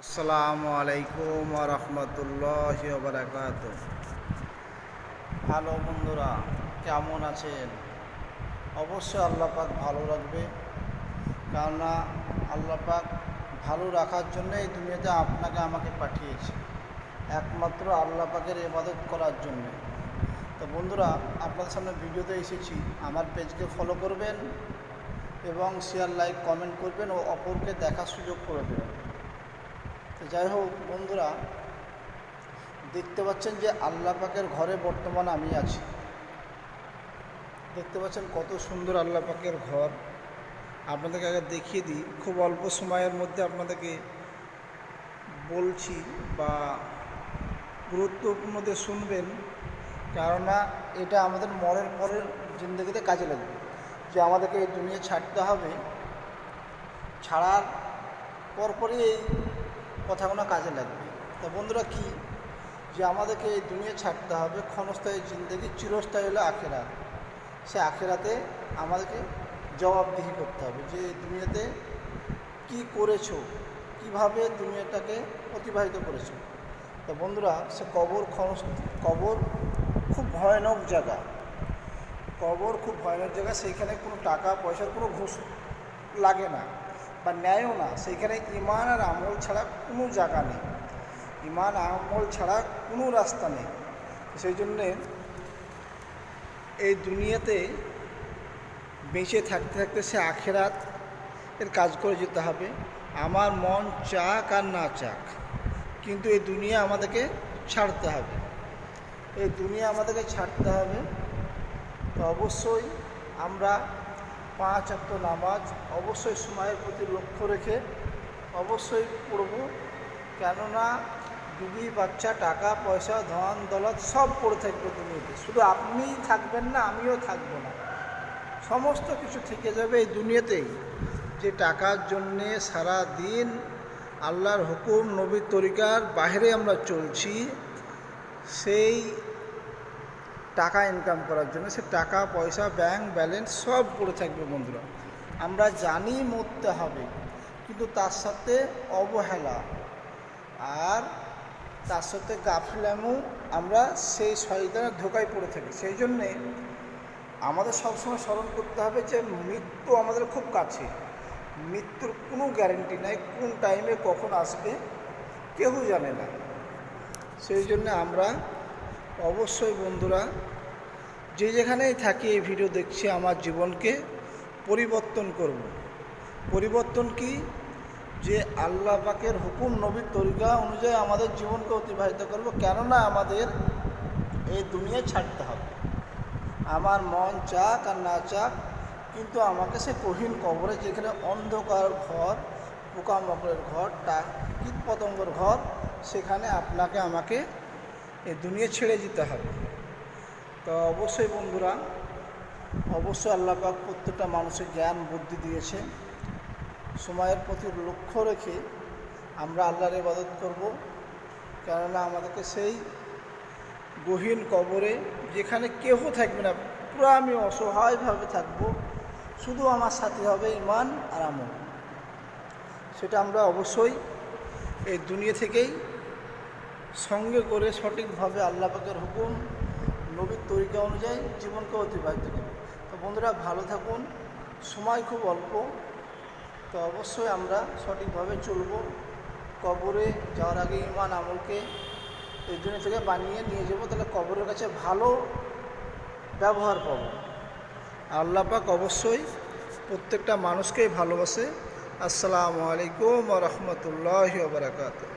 আসসালামু আলাইকুম ওয়া রাহমাতুল্লাহি ওয়া বারাকাতুহু। হ্যালো বন্ধুরা, কেমন আছেন? অবশ্যই আল্লাহ পাক ভালো রাখবে, কেননা আল্লাহ পাক ভালো রাখার জন্য এই দুনিয়াতে আপনাকে আমাকে পাঠিয়েছে, একমাত্র আল্লাহ পাকের ইবাদত করার জন্য। তো বন্ধুরা, আপনাদের সামনে ভিডিওতে এসেছি, আমার পেজকে ফলো করবেন এবং শেয়ার, লাইক, কমেন্ট করবেন ও অপরকে দেখার সুযোগ করে দেবেন। তো যাই হোক বন্ধুরা, দেখতে পাচ্ছেন যে আল্লাহ পাকের ঘরে বর্তমানে আমি আছি। দেখতে পাচ্ছেন কত সুন্দর আল্লাহ পাকের ঘর। আপনাদেরকে আগে দেখিয়ে দিই, খুব অল্প সময়ের মধ্যে আপনাদেরকে বলছি বা গুরুত্বপূর্ণ দিয়ে শুনবেন, কেননা এটা আমাদের মরের পরের জিন্দগিতে কাজে লাগবে। যে আমাদেরকে এই দুনিয়া ছাড়তে হবে, ছাড়ার পরপরই এই কথাগুলো কাজে লাগবে। তো বন্ধুরা, কি যে আমাদেরকে এই দুনিয়া ছাড়তে হবে, ক্ষণস্থায়ী জিন্দগি, চিরস্থায়ী হলো আখেরাত। সে আখেরাতে আমাদেরকে জবাবদিহি করতে হবে যে এই দুনিয়াতে কি করেছো, কিভাবে দুনিয়াটাকে অতিবাহিত করেছো। তো বন্ধুরা, সে কবর খুব ভয়ানক জায়গা। কবর খুব ভয়ানক জায়গা। সেইখানে কোনো টাকা পয়সার কোনো ঘুষ লাগে না বা ন্যায়ও না। সেইখানে ঈমান আর আমল ছাড়া কোনো জায়গা নেই, ঈমান আমল ছাড়া কোনো রাস্তা নেই। সেই জন্যে এই দুনিয়াতে বেঁচে থাকতে থাকতে সে আখেরাত এর কাজ করে যেতে হবে। আমার মন চাক আর না চাক, কিন্তু এই দুনিয়া আমাদেরকে ছাড়তে হবে। এই দুনিয়া আমাদেরকে ছাড়তে হবে। তো অবশ্যই আমরা 5 ওয়াক্ত নামাজ অবশ্যই সময়ের প্রতি লক্ষ্য রেখে অবশ্যই পড়ব, কেননা বিবি বাচ্চা, টাকা পয়সা, ধন দৌলত সব পড়ে থাকবে দুনিয়াতে। শুধু আপনিই থাকবেন না, আমিও থাকবো না, সমস্ত কিছু থেকে যাবে এই দুনিয়াতেই। যে টাকার জন্যে সারা দিন আল্লাহর হুকুম, নবীর তরিকার বাইরে আমরা চলছি, সেই টাকা ইনকাম করার জন্য সে টাকা পয়সা, ব্যাংক ব্যালেন্স সব পড়ে থাকবে। বন্ধুরা, আমরা জানি মরতে হবে, কিন্তু তার সাথে অবহেলা আর তার সাথে গাফিলামও আমরা সেই শয়তানের ধোঁকায় পড়ে থাকি। সেই জন্যে আমাদের সবসময় স্মরণ করতে হবে যে মৃত্যু আমাদের খুব কাছে। মৃত্যুর কোনো গ্যারেন্টি নাই, কোন টাইমে কখন আসবে কেউ জানে না। সেই জন্য আমরা অবশ্যই বন্ধুরা, যে যেখানেই থাকি এই ভিডিও দেখছি, আমার জীবনকে পরিবর্তন করব। পরিবর্তন কি? যে আল্লাহ পাকের হুকুম, নবীর তরিকা অনুযায়ী আমাদের জীবনকে অতিবাহিত করব, কেননা আমাদের এই দুনিয়া ছাড়তে হবে। আমার মন চাক আর না চাক, কিন্তু আমাকে সে কঠিন কবরে, যেখানে অন্ধকার ঘর, পোকামাকড়ের ঘর, কীট পতঙ্গের ঘর, সেখানে আপনাকে আমাকে এই দুনিয়া ছেড়ে যেতে হবে। তো অবশ্যই বন্ধুরা, অবশ্যই আল্লাহ পাক প্রত্যেকটা মানুষের জ্ঞান বুদ্ধি দিয়েছে। সময়ের প্রতি লক্ষ্য রেখে আমরা আল্লাহর ইবাদত করব, কেননা আমাদেরকে সেই গহীন কবরে, যেখানে কেউ থাকবে না, পুরো আমি অসহায়ভাবে থাকব, শুধু আমার সাথে হবে ঈমান আর আমল। সেটা আমরা অবশ্যই এই দুনিয়া থেকেই সঙ্গে করে সঠিকভাবে আল্লাহ পাকের হুকুম, নবীর তরিকা অনুযায়ী জীবনকে অতিবাহিত করব। তো বন্ধুরা, ভালো থাকুন, সময় খুব অল্প। তো অবশ্যই আমরা সঠিকভাবে চলব। কবরে যাওয়ার আগে ঈমান আমলকে এই দুনিয়া থেকে বানিয়ে নিয়ে যাব, তাহলে কবরের কাছে ভালো ব্যবহার পাবো। আল্লাহ পাক অবশ্যই প্রত্যেকটা মানুষকেই ভালোবাসে। আসসালামু আলাইকুম ওয়া রাহমাতুল্লাহি ওয়া বারাকাতুহু।